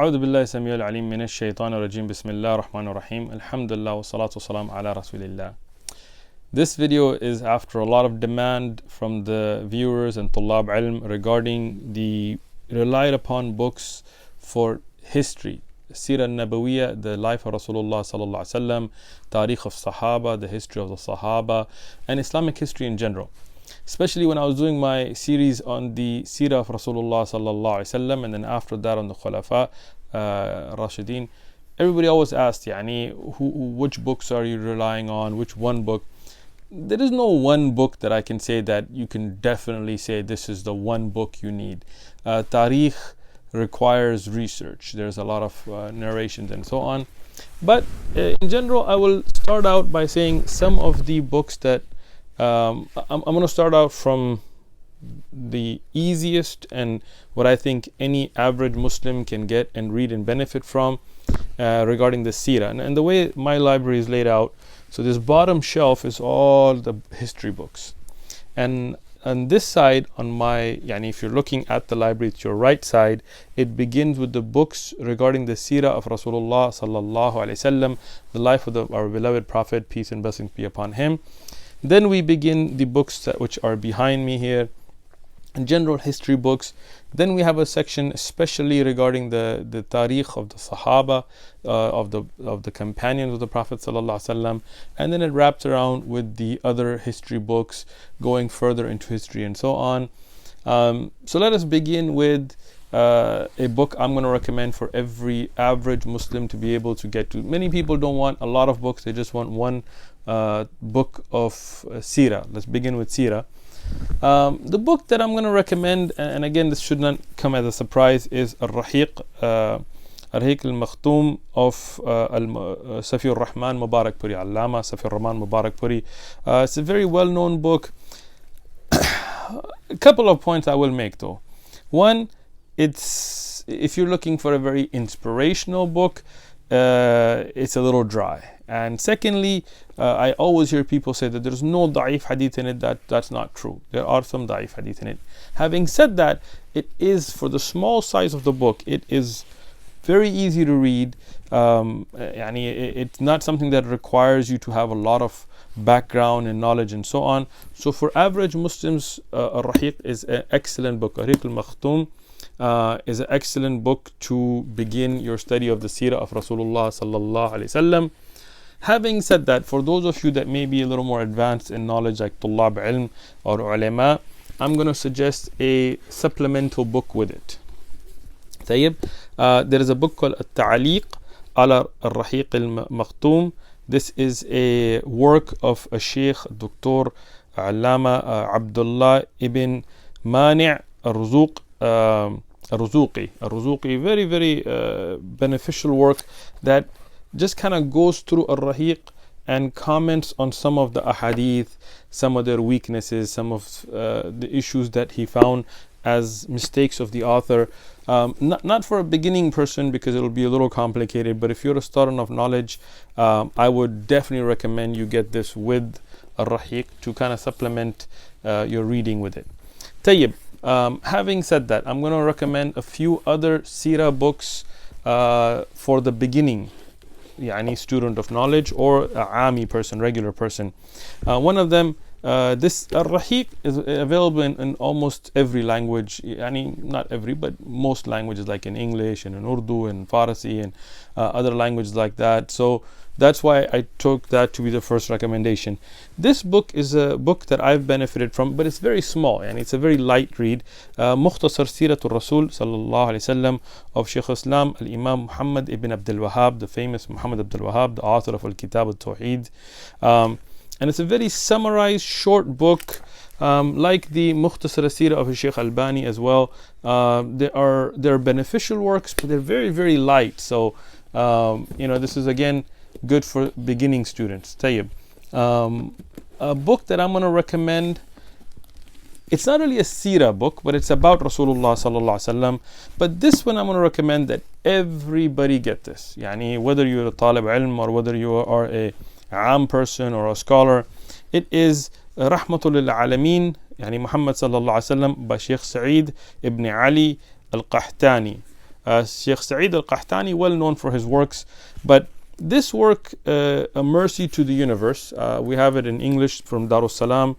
أعوذ بالله السميع العليم من الشيطان الرجيم بسم الله الرحمن الرحيم الحمد لله والصلاة والسلام على رسول الله. This video is after a lot of demand from the viewers and Tullab Ilm regarding the relied upon books for history. Seerah Nabawiyya, the life of Rasulullah sallallahu alaihi wasallam, Tareekh of Sahaba, the history of the Sahaba, and Islamic history in general. Especially when I was doing my series on the Seerah of Rasulullah sallallahu alaihi wasallam, and then after that on the Khulafa Rashideen, everybody always asked, which books are you relying on? Which one book? There is no one book that I can say that you can definitely say this is the one book you need. Tareekh requires research. There's a lot of narrations and so on. But in general, I will start out by saying some of the books that I'm going to start out from the easiest and what I think any average Muslim can get and read and benefit from regarding the Seerah. And the way my library is laid out, so this bottom shelf is all the history books. And on this side, on my, if you're looking at the library, it's your right side, it begins with the books regarding the Seerah of Rasulullah sallallahu alaihi wasallam, the life of our beloved Prophet, peace and blessings be upon him. Then we begin the books which are behind me here, and general history books. Then we have a section especially regarding the Tareekh of the Sahaba, of the companions of the Prophet sallallahu alaihi wasallam, and then it wraps around with the other history books, going further into history and so on. So let us begin with a book I'm going to recommend for every average Muslim to be able to get to. Many people don't want a lot of books; they just want one book of Seerah. Let's begin with Seerah. The book that I'm going to recommend, and again this should not come as a surprise, is Al-Rahiq Al-Makhtoom of Safi al-Rahman Mubarak Puri, Allama Safi al-Rahman Mubarak Puri. It's a very well-known book. A couple of points I will make though. One, it's if you're looking for a very inspirational book, it's a little dry. And secondly, I always hear people say that there's no da'if hadith in it. That's not true. There are some da'if hadith in it. Having said that, it is, for the small size of the book, it is very easy to read. It's not something that requires you to have a lot of background and knowledge and so on. So for average Muslims, Ar-Rahiq is an excellent book. Ar-Rahiq al-Makhtoom is an excellent book to begin your study of the Seerah of Rasulullah sallallahu alaihi wasallam. Having said that, for those of you that may be a little more advanced in knowledge, like Tullab Ilm or Ulama, I'm going to suggest a supplemental book with it. There is a book called Tareekh ala Al-Rahiq al-Makhtoom. This is a work of a Sheikh, Dr. Allama Abdullah ibn Mani' Ar-Ruzuqi. Very, very beneficial work that just kind of goes through Ar-Rahiq and comments on some of the ahadith, some of their weaknesses, some of the issues that he found as mistakes of the author. Not for a beginning person, because it'll be a little complicated, but if you're a student of knowledge, I would definitely recommend you get this with Ar-Rahiq to kind of supplement your reading with it. Tayyib, having said that, I'm going to recommend a few other Seerah books for the beginning student of knowledge or a Ami person, regular person. One of them, this Ar-Rahiq is available in almost every language. Not every, but most languages, like in English and in Urdu and Farsi and other languages like that. So that's why I took that to be the first recommendation. This book is a book that I've benefited from, but it's very small and it's a very light read. Mukhtasar Seeratul Rasul sallallahu alaihi wasallam of Shaykh Islam Al-Imam Muhammad ibn Abdul Wahhab, the famous Muhammad Abdul Wahhab, the author of Al-Kitab Al-Tawheed. And it's a very summarized short book, like the Mukhtasar Seerah of Shaykh Albani as well. They're beneficial works, but they're very, very light. So this is again good for beginning students. Tayyib. A book that I'm going to recommend, it's not really a Seerah book, but it's about Rasulullah sallallahu alaihi wasallam. But this one I'm going to recommend that everybody get this. Whether you're a Talib Ilm or whether you are a Aam person or a scholar, it is Rahmatul lil Alameen, Muhammad sallallahu alaihi wasallam, by Sheikh Sa'id ibn Ali al-Qahtani. Sheikh Sa'id al-Qahtani, well known for his works, but this work, A Mercy to the Universe, we have it in English from Darus Salam.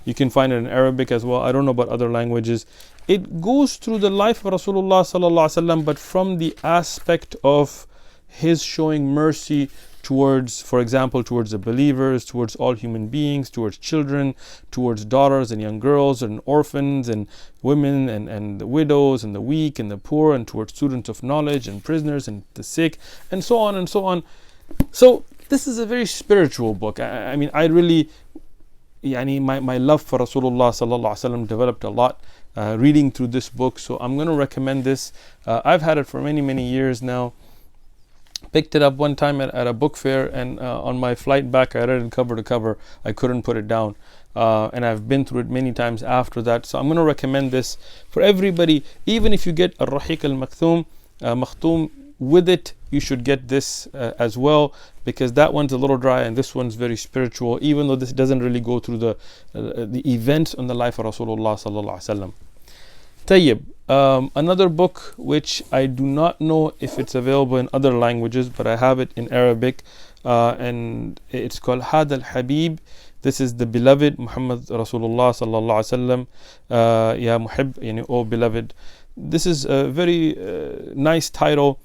You can find it in Arabic as well. I don't know about other languages. It goes through the life of Rasulullah sallallahu alaihi wasallam, but from the aspect of his showing mercy towards, for example, towards the believers, towards all human beings, towards children, towards daughters and young girls and orphans and women and the widows and the weak and the poor, and towards students of knowledge and prisoners and the sick, and so on and so on. So this is a very spiritual book. I mean, I really, my love for Rasulullah sallallahu alaihi wasallam developed a lot reading through this book. So I'm going to recommend this. I've had it for many years now. Picked it up one time at a book fair, and on my flight back I read it cover to cover. I couldn't put it down, and I've been through it many times after that. So I'm going to recommend this for everybody. Even if you get Ar-Rahiq al-Makhtoom with it, you should get this as well, because that one's a little dry and this one's very spiritual, even though this doesn't really go through the events on the life of Rasulullah sallallahu alaihi wasallam. Tayyib. Another book which I do not know if it's available in other languages, but I have it in Arabic, and it's called Had al-Habib. This is the beloved Muhammad Rasulullah sallallahu alaihi wasallam. Ya Muhib, oh beloved. This is a very nice title.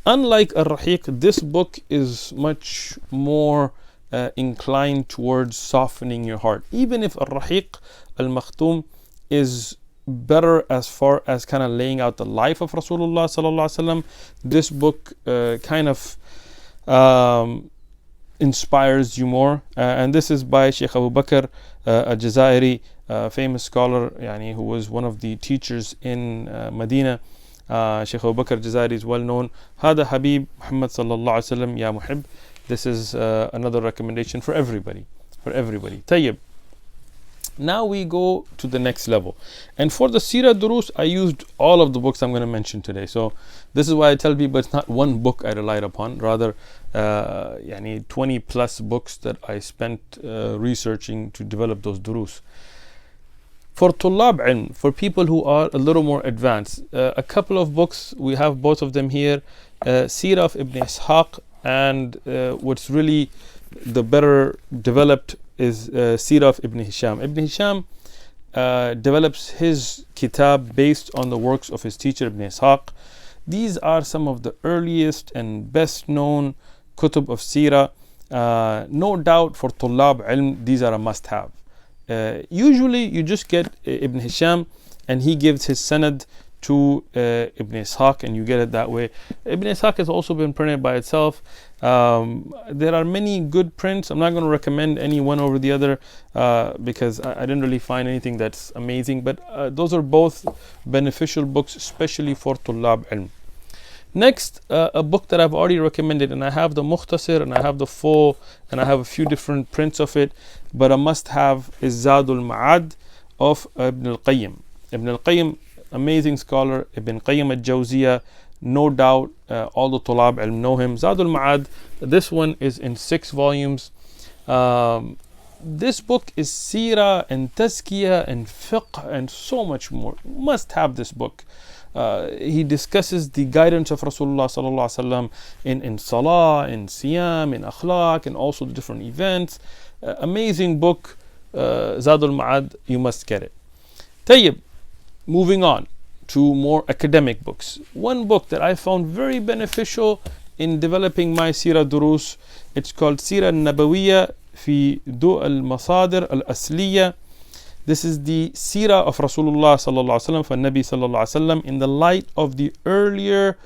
Unlike Ar-Rahiq, this book is much more inclined towards softening your heart. Even if Ar-Rahiq al-Makhtoom is better as far as kind of laying out the life of Rasulullah sallallahu alaihi wasallam, this book kind of inspires you more. And this is by Sheikh Abu Bakr al-Jazairi, famous scholar, who was one of the teachers in Medina. Sheikh Abu Bakr al-Jazairi is well known. Hada Habib Muhammad sallallahu alaihi wasallam ya Muhib. This is another recommendation for everybody. Tayyib. Now we go to the next level. And for the Seerah Durus, I used all of the books I'm going to mention today. So this is why I tell people it's not one book I relied upon, rather 20 plus books that I spent researching to develop those Durus. For Tullab Ilm, for people who are a little more advanced, a couple of books, we have both of them here, Seerah of Ibn Ishaq, and what's really the better developed is Seerah of Ibn Hisham. Ibn Hisham develops his kitab based on the works of his teacher Ibn Ishaq. These are some of the earliest and best known kutub of Seerah. No doubt for Tullab Ilm, these are a must have. Usually you just get Ibn Hisham and he gives his sanad to Ibn Ishaq, and you get it that way. Ibn Ishaq has also been printed by itself. There are many good prints. I'm not going to recommend any one over the other because I didn't really find anything that's amazing, but those are both beneficial books, especially for Tullab Ilm. Next, a book that I've already recommended, and I have the Mukhtasar and I have the full, and I have a few different prints of it, but a must have is Zadul Ma'ad of Ibn al-Qayyim. Ibn al-Qayyim, amazing scholar. Ibn Qayyim al-Jawziyah, no doubt all the Tullab Ilm know him. Zadul Ma'ad, this one is in 6 volumes. This book is Seerah and Tazkiyah and Fiqh and so much more. Must have this book. He discusses the guidance of Rasulullah sallallahu alaihi wasallam in Salah, in Siyam, in Akhlaq, and also the different events. Amazing book, Zadul Ma'ad, you must get it. Tayyib. Moving on to more academic books. One book that I found very beneficial in developing my Seerah Durus, it's called Seerah Nabawiyya fi Du' al-Masadir al-Asliya. This is the Seerah of Rasulullah sallallahu alaihi wasallam, for Nabi sallallahu alaihi wasallam, in the light of the earlier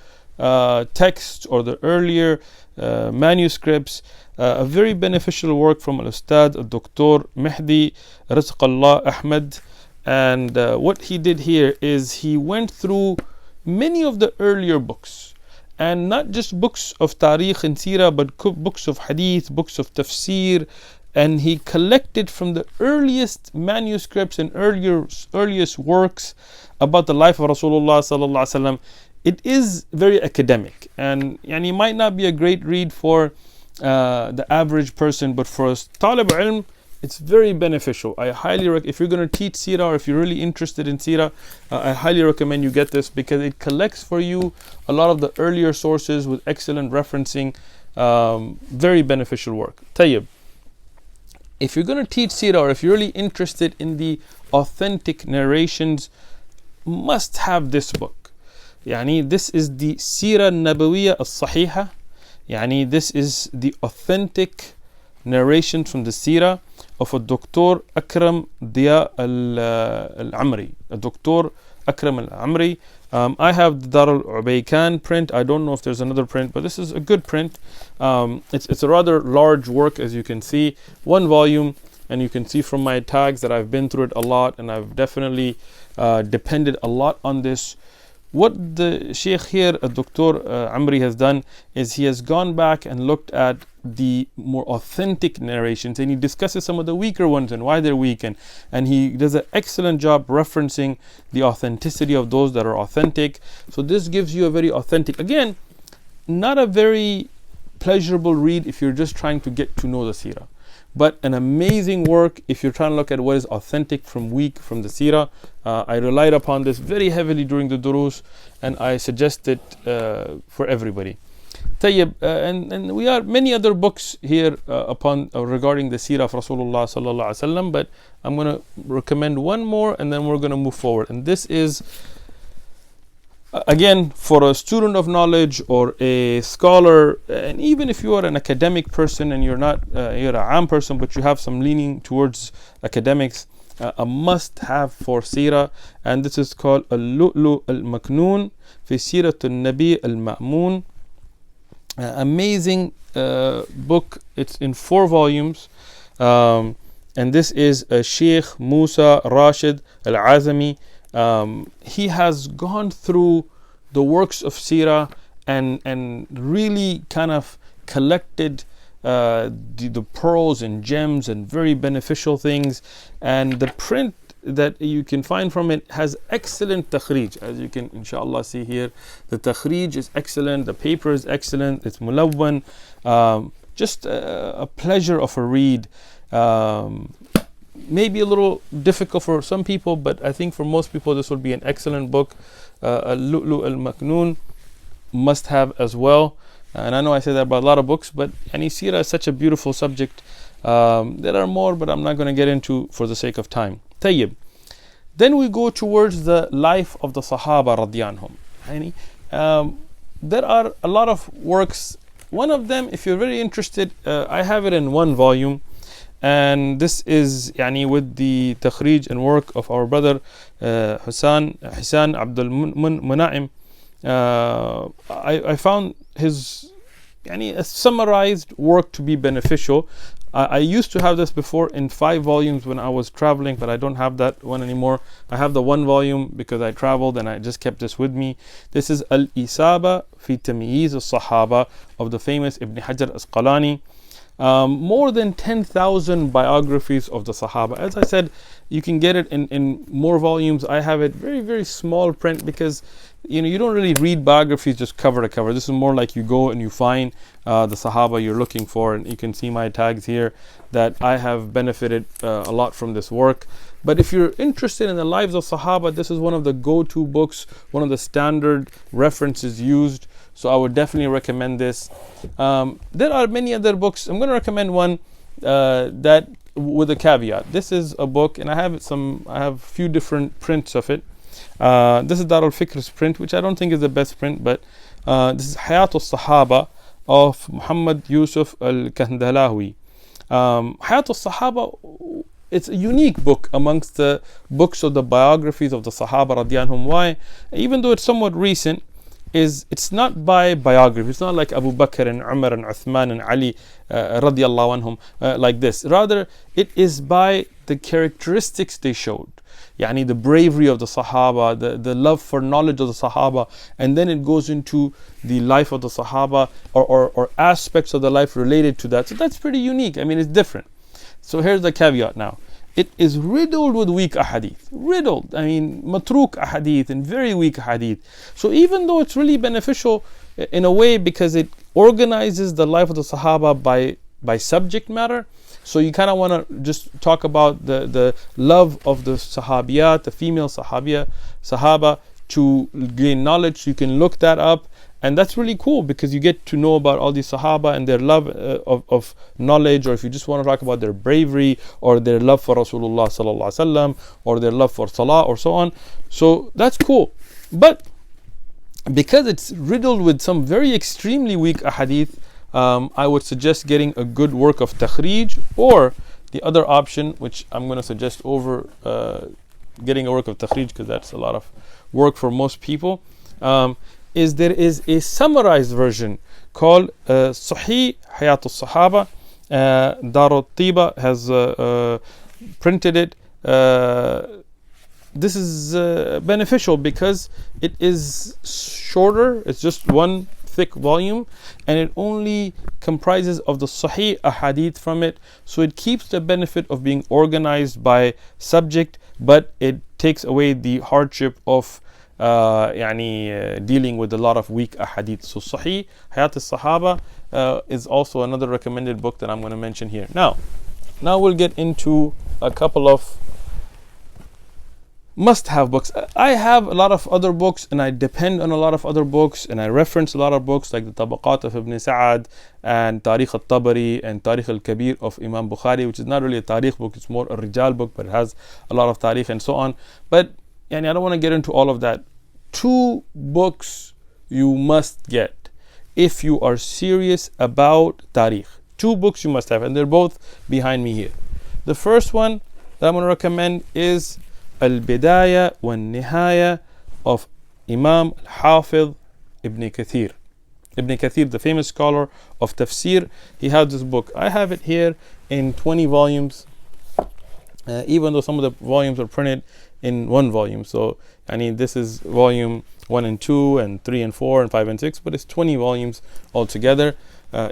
texts or the earlier manuscripts. A very beneficial work from Al-Ustad Dr. Mehdi Rizqallah Ahmed. And what he did here is he went through many of the earlier books, and not just books of Tareekh and Seerah, but books of Hadith, books of Tafsir, and he collected from the earliest manuscripts and earliest works about the life of Rasulullah sallallahu alaihi wasallam. It is very academic, and it might not be a great read for the average person, but for a talib ilm, It's very beneficial. I highly recommend, if you're going to teach Seerah or if you're really interested in Seerah, I highly recommend you get this because it collects for you a lot of the earlier sources with excellent referencing. Very beneficial work. Tayyib. If you're going to teach Seerah or if you're really interested in the authentic narrations, must have this book. Yani this is the Seerah Nabawiyya al-Sahiha. Yani this is the authentic narration from the Seerah of a Dr. Akram Diya al-Amri. A Dr. Akram al-Amri. I have the Dar al-Ubaykan print. I don't know if there's another print, but this is a good print. It's a rather large work, as you can see. One volume, and you can see from my tags that I've been through it a lot, and I've definitely depended a lot on this. What the Sheikh here, Dr. Amri, has done is he has gone back and looked at the more authentic narrations, and he discusses some of the weaker ones and why they're weak, and he does an excellent job referencing the authenticity of those that are authentic. So this gives you a very authentic, again, not a very pleasurable read if you're just trying to get to know the Seerah, but an amazing work if you're trying to look at what is authentic from weak from the Seerah. I relied upon this very heavily during the durus, and I suggest it for everybody. Tayyib, and we are many other books here regarding the Seerah of Rasulullah sallallahu alaihi wasallam, but I'm going to recommend one more, and then we're going to move forward. And this is, again, for a student of knowledge or a scholar, and even if you are an academic person and you're not you're a am person, but you have some leaning towards academics, a must-have for Seerah, and this is called Al-Lu'lu' Al-Maknoon fi Seerat Al-Nabi Al-Ma'moon. Amazing book. It's in 4 volumes, and this is Sheikh Musa Rashid Al-Azami. He has gone through the works of Seerah and really kind of collected the pearls and gems and very beneficial things. And the print that you can find from it has excellent takhrij, as you can inshallah see here. The takhrij is excellent, the paper is excellent, it's mulawwan, just a pleasure of a read. Maybe a little difficult for some people, but I think for most people this would be an excellent book. Al-Lu'lu' Al-Maknoon, must have as well. And I know I say that about a lot of books, but Seerah is such a beautiful subject. There are more, but I'm not going to get into for the sake of time. Tayyib. Then we go towards the life of the Sahaba radiyallahu anhum. There are a lot of works. One of them, if you're very interested, I have it in 1 volume. And this is with the takhrij and work of our brother Hisan Abdul Muna'im. I found his a summarized work to be beneficial. I used to have this before in 5 volumes when I was traveling, but I don't have that one anymore. I have the 1 volume because I traveled and I just kept this with me. This is Al-Isaba fi Tamyiz al-Sahaba of the famous Ibn Hajar Asqalani. More than 10,000 biographies of the Sahaba. As I said, you can get it in more volumes. I have it very, very small print because you don't really read biographies just cover to cover. This is more like you go and you find the Sahaba you're looking for, and you can see my tags here that I have benefited a lot from this work. But if you're interested in the lives of Sahaba, this is one of the go-to books, one of the standard references used. So I would definitely recommend this. There are many other books. I'm going to recommend one that with a caveat. This is a book, and I have a few different prints of it. This is Dar al-Fikr's print, which I don't think is the best print, but this is Hayat al-Sahaba of Muhammad Yusuf al-Kandalawi. Hayat al-Sahaba, it's a unique book amongst the books of the biographies of the Sahaba radiyallahu anhum. Why? Even though it's somewhat recent, it's not by biography. It's not like Abu Bakr and Umar and Uthman and Ali radiyallahu anhum like this. Rather, it is by the characteristics they showed. The bravery of the Sahaba, the love for knowledge of the Sahaba, and then it goes into the life of the Sahaba or aspects of the life related to that. So that's pretty unique. It's different. So here's the caveat now. It is riddled with weak ahadith. Riddled. Matruk ahadith and very weak ahadith. So even though it's really beneficial in a way because it organizes the life of the Sahaba by subject matter, So you kind of want to just talk about the love of the sahabiyat, the female sahaba, to gain knowledge. You can look that up, and that's really cool because you get to know about all these sahaba and their love of knowledge. Or if you just want to talk about their bravery or their love for Rasulullah sallallahu alaihi wasallam or their love for salah or so on. So that's cool. But because it's riddled with some very extremely weak ahadith, I would suggest getting a good work of takhrij, or the other option, which I'm going to suggest over getting a work of takhrij, because that's a lot of work for most people, is there is a summarized version called Sahih Hayat al-Sahaba. Darut Tiba has printed it. This is beneficial because it is shorter. It's just one thick volume, and it only comprises of the Sahih ahadith from it. So it keeps the benefit of being organized by subject, but it takes away the hardship of dealing with a lot of weak ahadith. So Sahih Hayat al-Sahaba is also another recommended book that I'm going to mention here. Now we'll get into a couple of must-have books. I have a lot of other books, and I depend on a lot of other books, and I reference a lot of books like the Tabaqat of Ibn Sa'ad and Tareekh al-Tabari and Tareekh al-Kabir of Imam Bukhari, which is not really a Tareekh book, it's more a Rijal book, but it has a lot of Tareekh and so on. But I don't want to get into all of that. 2 books you must get if you are serious about Tareekh. 2 books you must have, and they're both behind me here. The first one that I'm going to recommend is Al-Bidaya wa Nihaya of Imam Al-Hafiz Ibn Kathir. Ibn Kathir, the famous scholar of tafsir, he had this book. I have it here in 20 volumes, even though some of the volumes are printed in 1 volume. So this is volume 1 and 2 and 3 and 4 and 5 and 6, but it's 20 volumes altogether,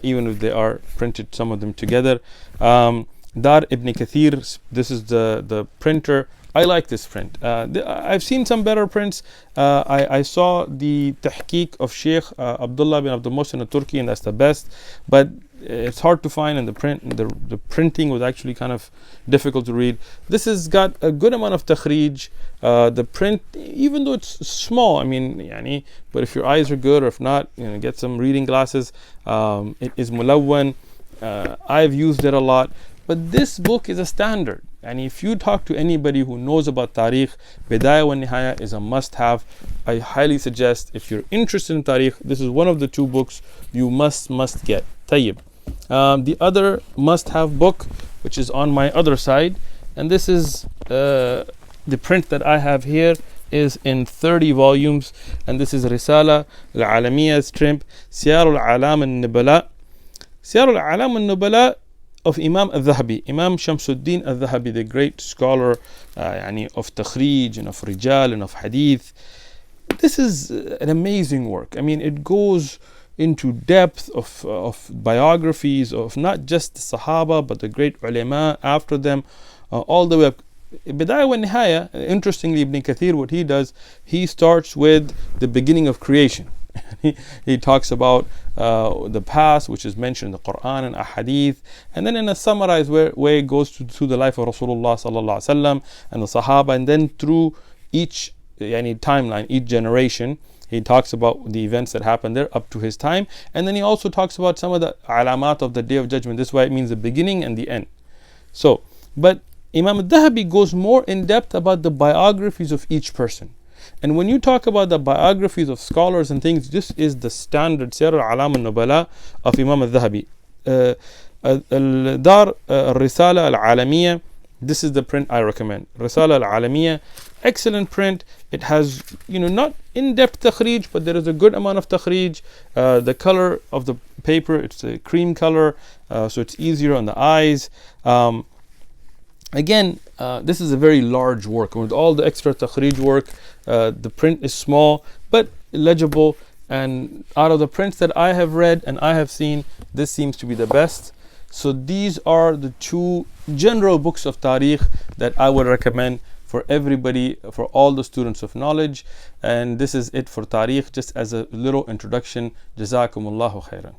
even if they are printed, some of them together. Dar Ibn Kathir, this is the printer. I like this print. I've seen some better prints. I saw the tahqiq of Sheikh Abdullah bin Abdul Mohsen al-Turki, and that's the best. But it's hard to find, and the printing was actually kind of difficult to read. This has got a good amount of takhrij. The print, even though it's small, but if your eyes are good, or if not, get some reading glasses. It is mulawwan. I've used it a lot. But this book is a standard, and if you talk to anybody who knows about Tareekh, Bidaya wa Nihaya is a must-have. I highly suggest, if you're interested in Tareekh, this is one of the 2 books you must get. Tayyib. The other must-have book, which is on my other side, and this is the print that I have here, is in 30 volumes, and this is Risala al-Alamiyya's trimp, Seerah al-Alam al-Nubala. Seerah al-Alam al-Nubala of Imam al-Dhahabi, Imam Shamsuddin al-Dhahabi, the great scholar of takhrij and of rijal and of hadith. This is an amazing work. It goes into depth of biographies of not just the Sahaba, but the great ulama after them, all the way up. Bidaya wa Nihaya, interestingly, Ibn Kathir, what he does, he starts with the beginning of creation. He talks about the past, which is mentioned in the Quran and Ahadith, and then in a summarized way goes to the life of Rasulullah sallallahu alaihi wasallam and the Sahaba, and then through each timeline, each generation, he talks about the events that happened there up to his time, and then he also talks about some of the alamat of the Day of Judgment. This is why it means the beginning and the end. So, but Imam al-Dhahabi goes more in depth about the biographies of each person. And when you talk about the biographies of scholars and things, this is the standard Seerah al-Alam al-Nubala of Imam al-Dhahabi. Dar al-Risala al-Alamiyya, this is the print I recommend. Risala al-Alamiyya, excellent print. It has, not in-depth takhrij, but there is a good amount of takhrij. The color of the paper, it's a cream color, so it's easier on the eyes. Again, this is a very large work. With all the extra takhrij work, the print is small but legible, and out of the prints that I have read and I have seen, this seems to be the best. So these are the 2 general books of Tareekh that I would recommend for everybody, for all the students of knowledge. And this is it for Tareekh, just as a little introduction. Jazakumullahu khairan.